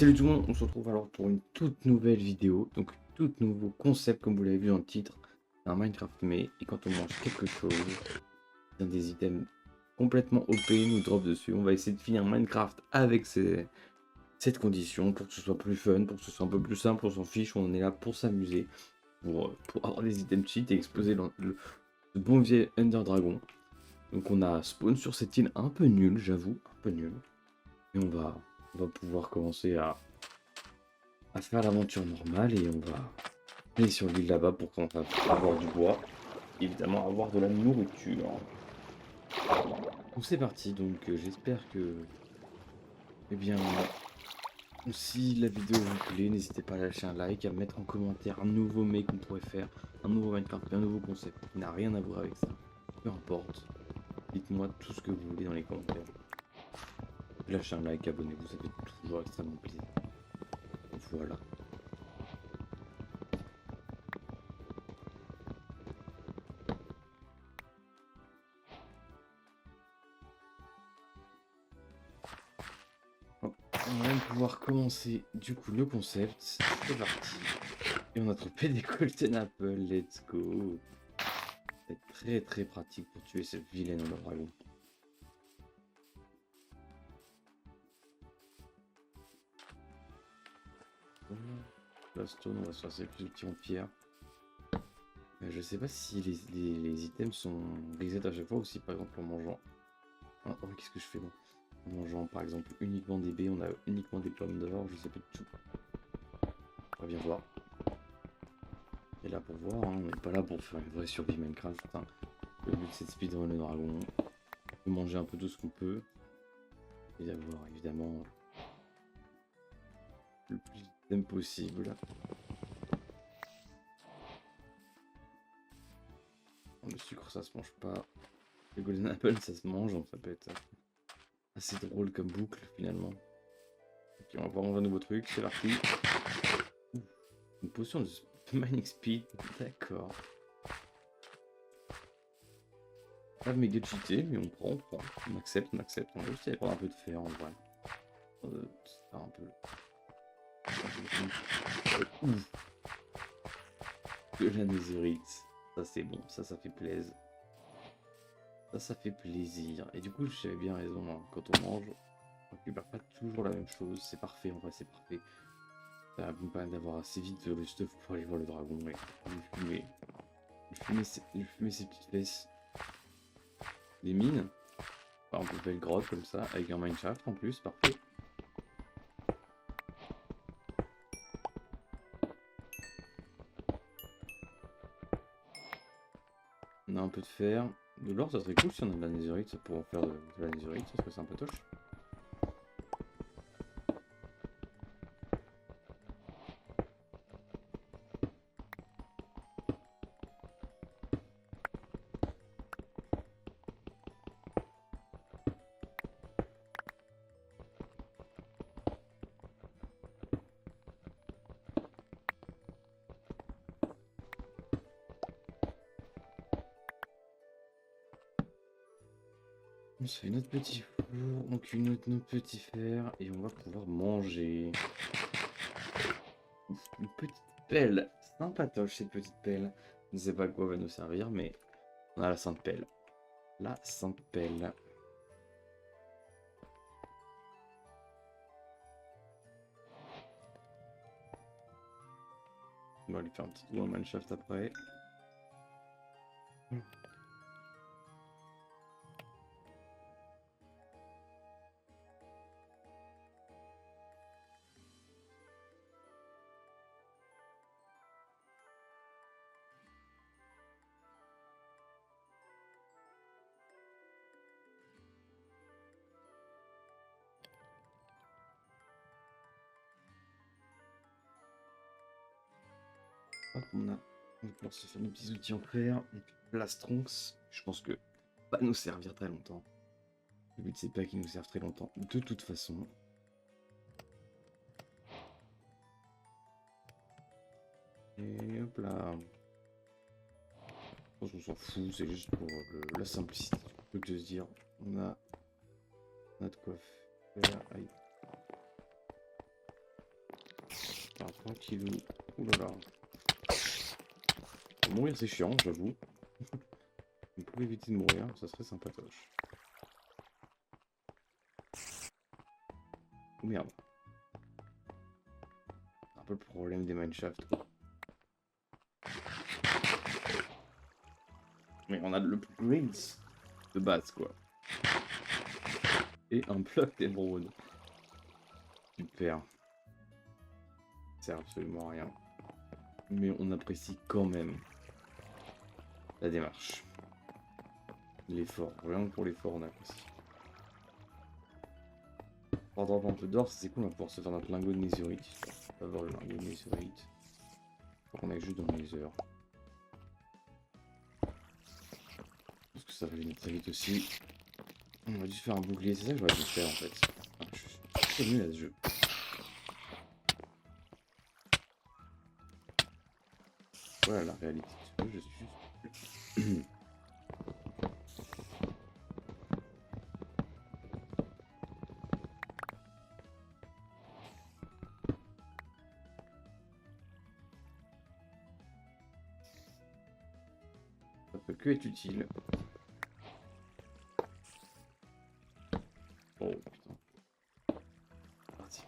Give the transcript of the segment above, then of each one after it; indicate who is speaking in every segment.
Speaker 1: Salut tout le monde, on se retrouve alors pour une toute nouvelle vidéo, donc tout nouveau concept comme vous l'avez vu dans le titre, un Minecraft mais et quand on mange quelque chose, des items complètement OP nous drop dessus, on va essayer de finir Minecraft avec cette condition pour que ce soit plus fun, pour que ce soit un peu plus simple, on s'en fiche, on est là pour s'amuser, pour avoir des items cheat et exploser le bon vieux Ender Dragon. Donc on a spawn sur cette île un peu nulle, j'avoue, un peu nulle, et on va pouvoir commencer à faire l'aventure normale et on va aller sur l'île là-bas pour qu'on va avoir du bois, évidemment avoir de la nourriture. Donc c'est parti, donc j'espère que, eh bien, si la vidéo vous plaît, n'hésitez pas à lâcher un like, à mettre en commentaire un nouveau mec qu'on pourrait faire, un nouveau Minecraft, un nouveau concept qui n'a rien à voir avec ça. Peu importe, dites-moi tout ce que vous voulez dans les commentaires. Lâchez un like, abonnez-vous, ça fait toujours extrêmement plaisir. Voilà. On va même pouvoir commencer du coup le concept. C'est parti. Et on a trouvé des Golden Apple, let's go. C'est très très pratique pour tuer cette vilaine Ender Dragon. La stone, on va se faire ces petits outils en pierre. Je sais pas si les items sont reset à chaque fois ou si par exemple en mangeant. Ah, oh, qu'est-ce que je fais moi? En mangeant par exemple uniquement des baies, on a uniquement des pommes d'or, je sais pas du tout. On va bien voir. Et là pour voir, hein, on n'est pas là pour faire une vraie survie Minecraft. Hein. Le but c'est de speedrun le dragon, de manger un peu tout ce qu'on peut. Et d'avoir évidemment le plus d'items possible. Le sucre ça se mange pas. Le golden apple ça se mange, donc ça peut être assez drôle comme boucle finalement. Ok, on va voir un nouveau truc, c'est parti. Une potion de mining speed, d'accord. Pas méga cheaté, mais on prend, on accepte, on accepte. On va aussi aller prendre un peu de fer en vrai. C'est un peu. Ouf. De la netherite. Ça c'est bon, ça fait plaisir. Ça fait plaisir. Et du coup, j'avais bien raison, hein. Quand on mange, on récupère pas toujours la même chose. C'est parfait, en vrai, c'est parfait. Ça va me permettre d'avoir assez vite le stuff pour aller voir le dragon et lui fumer ses petites fesses. Des mines. Par exemple, une belle grotte comme ça, avec un mineshaft en plus, parfait. On a un peu de fer. De l'or, ça serait cool si on a de la netherite, ça pourrait en faire de la netherite, ça serait sympatoche. On se fait notre petit four, on cuit notre petit fer et on va pouvoir manger. Une petite pelle, sympatoche cette petite pelle. Je ne sais pas à quoi va nous servir, mais on a la sainte pelle. La sainte pelle. On va lui faire un petit tour dans le mineshaft après. Hop, on va pouvoir se faire nos petits outils en fer. Et puis plastronx, je pense que va nous servir très longtemps. Le but c'est pas qu'il nous serve très longtemps de toute façon. Et hop là. Je pense qu'on s'en fout, c'est juste pour la simplicité du truc de se dire on a de quoi faire. Aïe. Alors, tranquillou. Ouh là là. Mourir c'est chiant, j'avoue. Vous pouvez éviter de mourir, ça serait sympatoche. Oh merde. C'est un peu le problème des mineshafts. Mais on a le Prince de base quoi. Et un bloc d'émeraude. Super. Ça sert absolument à rien. Mais on apprécie quand même la démarche. L'effort. Rien que pour l'effort on apprécie. Par exemple un peu d'or, c'est cool, on va pouvoir se faire notre lingot de netherite. On va avoir le lingot de netherite. Faut qu'on aille juste dans les heures. Parce que ça va venir très vite aussi. On va juste faire un bouclier, c'est ça que j'aurais dû faire en fait. Ah, je suis nul à ce jeu. Voilà la réalité du jeu, je suis juste... Ça peut que être utile. Oh putain. Parti.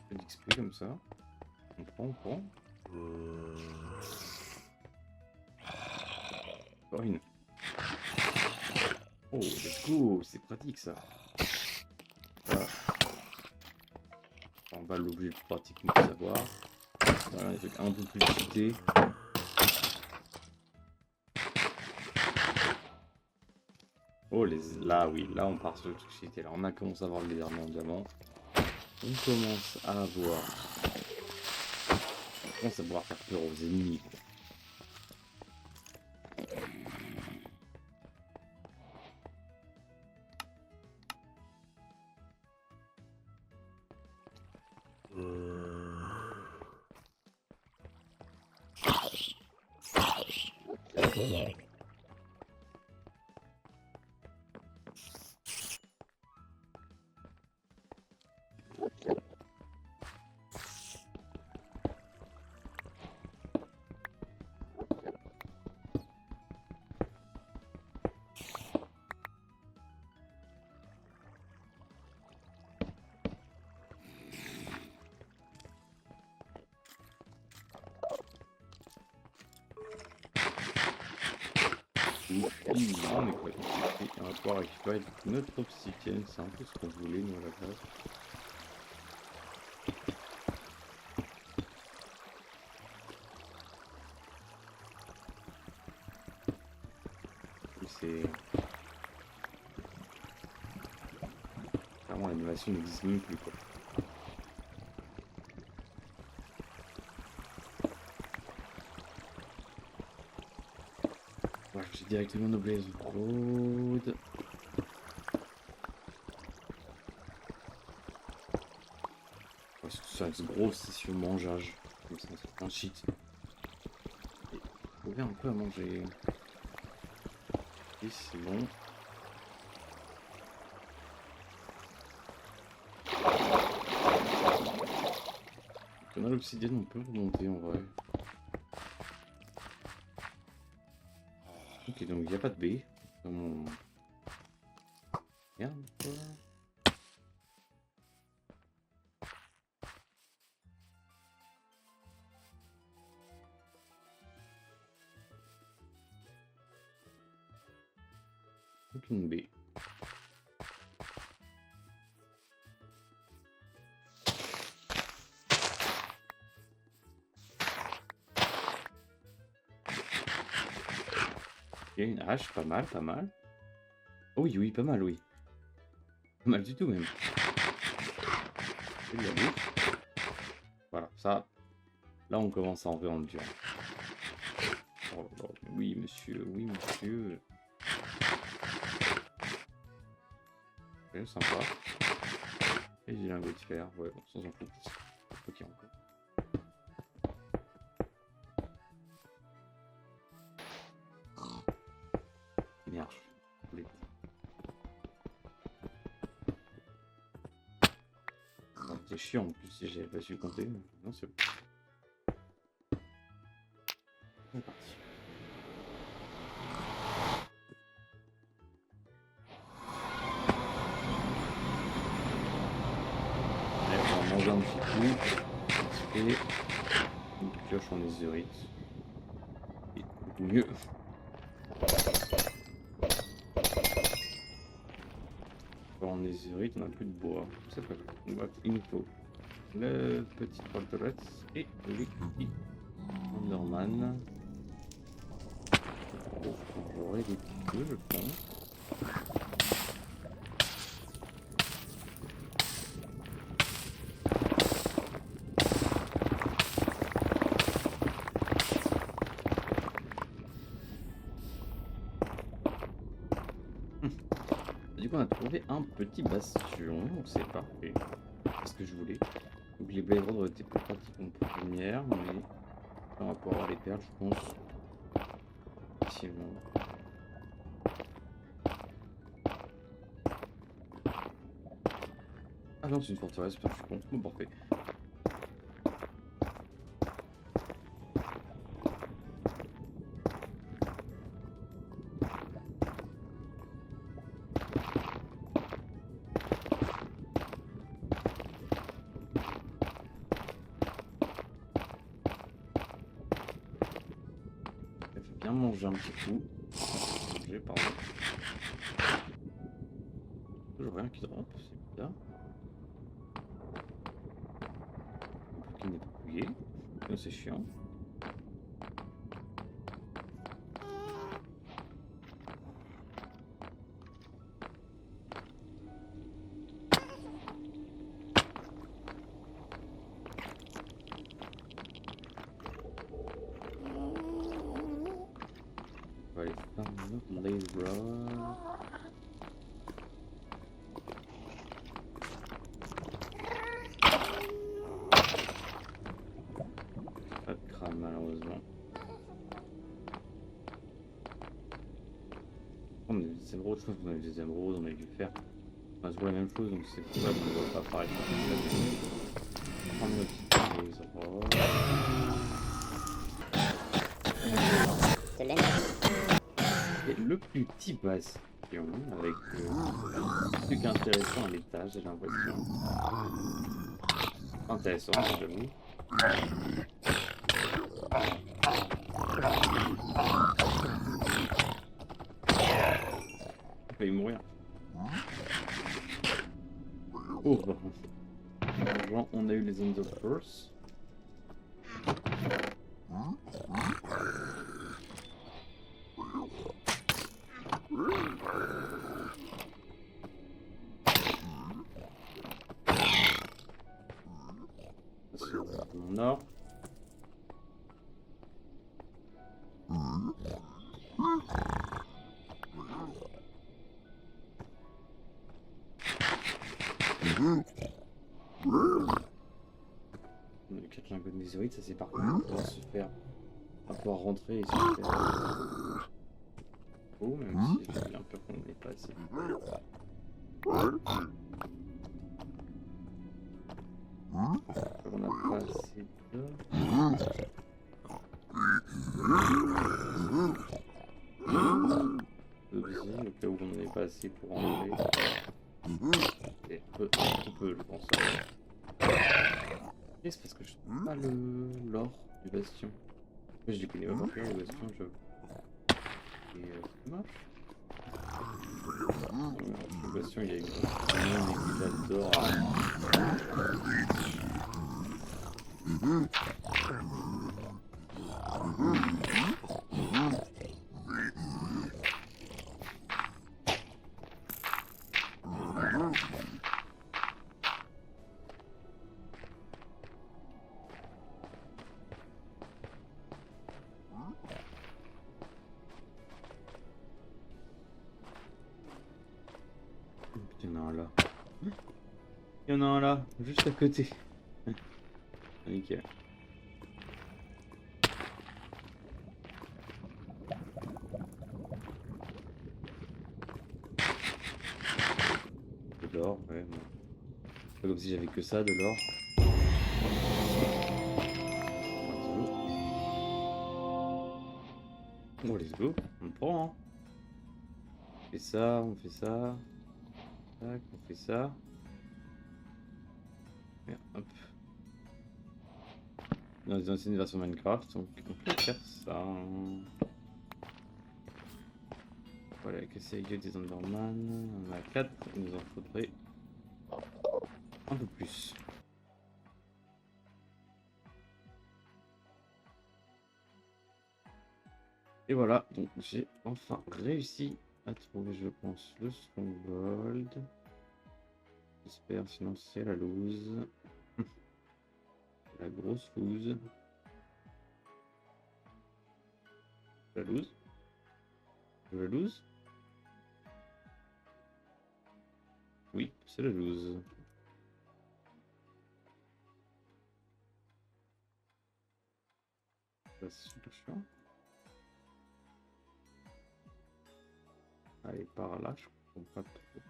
Speaker 1: Un peu d'XP comme ça. On prend, on prend. Encore une. Oh, let's go, c'est pratique ça. Voilà. On va l'objet le plus pratique qu'on puisse avoir. Voilà, des trucs un peu plus cheatés. Oh, là oui, là on part sur le truc cheaté. Là on a commencé à avoir le lézard en diamant. On commence à avoir... On commence à pouvoir faire peur aux ennemis. Quoi. On est quoi? On va pouvoir récupérer notre obsidienne, c'est un peu ce qu'on voulait nous à la base. C'est... Clairement l'animation n'existe même plus quoi. Voilà, j'ai directement nos Blaze Road. Ça reste gros si on mangeage. Comme ça, c'est un cheat. Et trouver un peu à manger. Et c'est bon. On a l'obsidienne, on peut remonter en vrai. Ok, donc il n'y a pas de baie. Dans mon... Merde, quoi. Aucune baie. Il y a une hache, pas mal, pas mal. Oh oui, oui, pas mal, oui. Pas mal du tout même. C'est de la bouffe. Voilà, ça. Là, on commence à en vendre dur. Oh, oh, oui, monsieur, oui, monsieur. C'est sympa. Et des lingots de fer, ouais, bon, ça s'en fout. Ok, encore. Merde. C'est chiant en plus si j'avais pas su compter. Non, c'est bon. C'est parti. Allez, on va manger un petit coup. Et une pioche en ézérite. Et beaucoup mieux. En ézérite, on n'a plus de bois. C'est pas grave. Il nous faut le petit forteresse et les petits Enderman. J'aurai des petits feux, je pense. Du coup, on a trouvé un petit bastion, donc c'est parfait. C'est ce que je voulais. Donc les blades rods étaient plus pratiques en première, mais on va pouvoir avoir les perles, je pense. Facilement. Ah non, c'est une forteresse, putain, je suis con. Bon, parfait. Il faut bien manger un petit coup. Manger, pardon. Toujours rien qui drop, c'est bizarre. Le bouquin n'est pas fouillé. C'est chiant. On va aller faire notre blaze rod. Pas de crâne malheureusement. On a des émeraudes, je pense qu'on a eu des émeraudes, on a eu du fer. On a toujours la même chose, donc c'est probable qu'on ne va pas apparaître. Prendre notre petit blaze rod. Et le plus petit bastion avec un truc intéressant à l'étage, j'ai l'impression. Intéressant, j'avoue. Il va y mourir. Oh, bon. On a eu les Ender Pearls. C'est mon or. On a eu 4 lingots de météorite, ça c'est parti. On va se faire. On va pouvoir rentrer et se faire. Oh, même si j'ai bien peur qu'on n'ait pas assez. On n'a pas assez de. Au cas où on n'en est pas assez pour enlever. Et un peu, je pense. Et c'est parce que je trouve pas l'or du bastion. Je les connais pas par cœur, le bastion, je. Et ça marche. Le bastion, il y a une aiguille d'or. Putain, non, là. Il y en a un là, juste à côté. Nickel. De l'or, ouais. Bon. Pas comme si j'avais que ça, de l'or. Bon, let's go. On le prend, hein. On fait ça, on fait ça. Tac, on fait ça. Et hop. Dans les anciennes versions Minecraft, donc on peut faire ça. Voilà, casser la gueule des Enderman. On en a 4, il nous en faudrait un peu plus. Et voilà, donc j'ai enfin réussi à trouver, je pense, le stronghold. J'espère, sinon c'est la loose. La grosse loose. La loose. La loose. Oui, c'est la loose. Ça, c'est super chiant. Allez, par là, je comprends pas trop.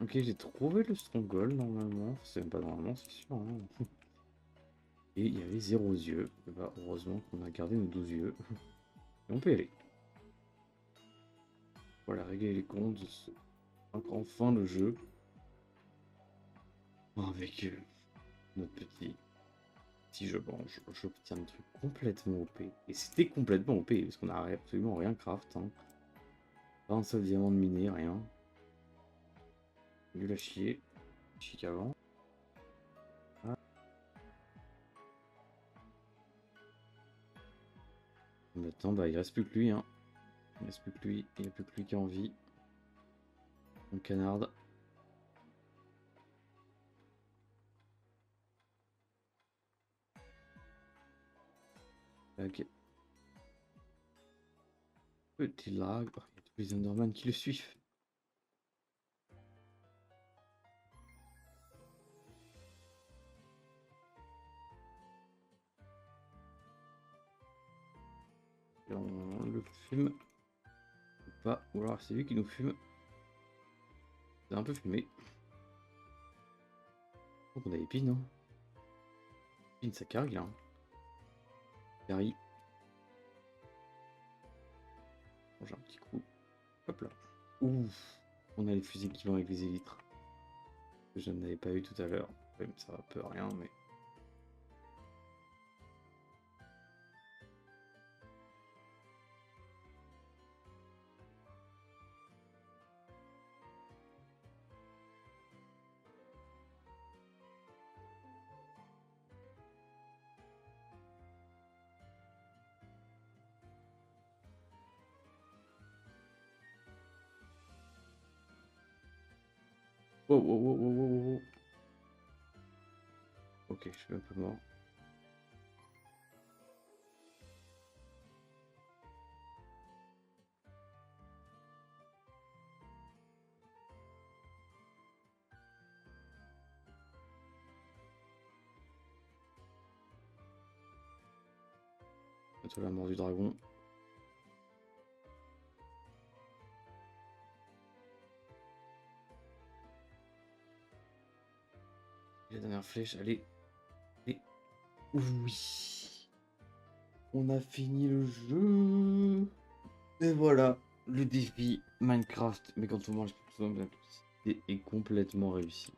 Speaker 1: Ok, j'ai trouvé le stronghold normalement. C'est même pas normalement, c'est sûr, hein. Et il y avait 0 yeux. Et bah, heureusement qu'on a gardé nos 12 yeux. Et on peut y aller. Voilà, régler les comptes. Enfin le jeu. Avec notre petit. Si je mange, j'obtiens un truc complètement OP. Et c'était complètement OP, parce qu'on a absolument rien craft. Hein. Pas un seul diamant de miné, rien. Nul à chier. Chier qu'avant. Ah. Maintenant, bah, il reste plus que lui. Hein. Il reste plus que lui. Il n'y a plus que lui qui a envie. On canarde. Ok. Petit lag. Oh, il y a tous les Enderman qui le suivent. Et on le fume. Ou pas. Ou alors c'est lui qui nous fume. C'est un peu fumé. Donc on a épine, hein. Épine, ça cargue, hein. Carry. Mange un petit coup. Hop là. Ouf. On a les fusils qui vont avec les élytres. Je n'en avais pas eu tout à l'heure. Même ça va peu rien, mais. Oh, oh, oh, oh, oh, oh. Ok, je suis un peu mort. Bientôt la mort du dragon. La dernière flèche, allez. Allez. Oui. On a fini le jeu. Et voilà. Le défi Minecraft. Mais quand on mange tout ça, est complètement réussi.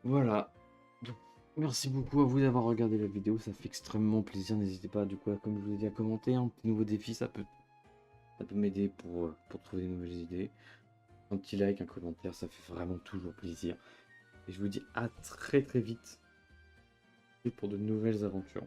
Speaker 1: Voilà. Donc, merci beaucoup à vous d'avoir regardé la vidéo. Ça fait extrêmement plaisir. N'hésitez pas, du coup, comme je vous ai dit, à commenter. Un petit nouveau défi, ça peut m'aider pour trouver de nouvelles idées. Un petit like, un commentaire, ça fait vraiment toujours plaisir. Et je vous dis à très très vite et pour de nouvelles aventures.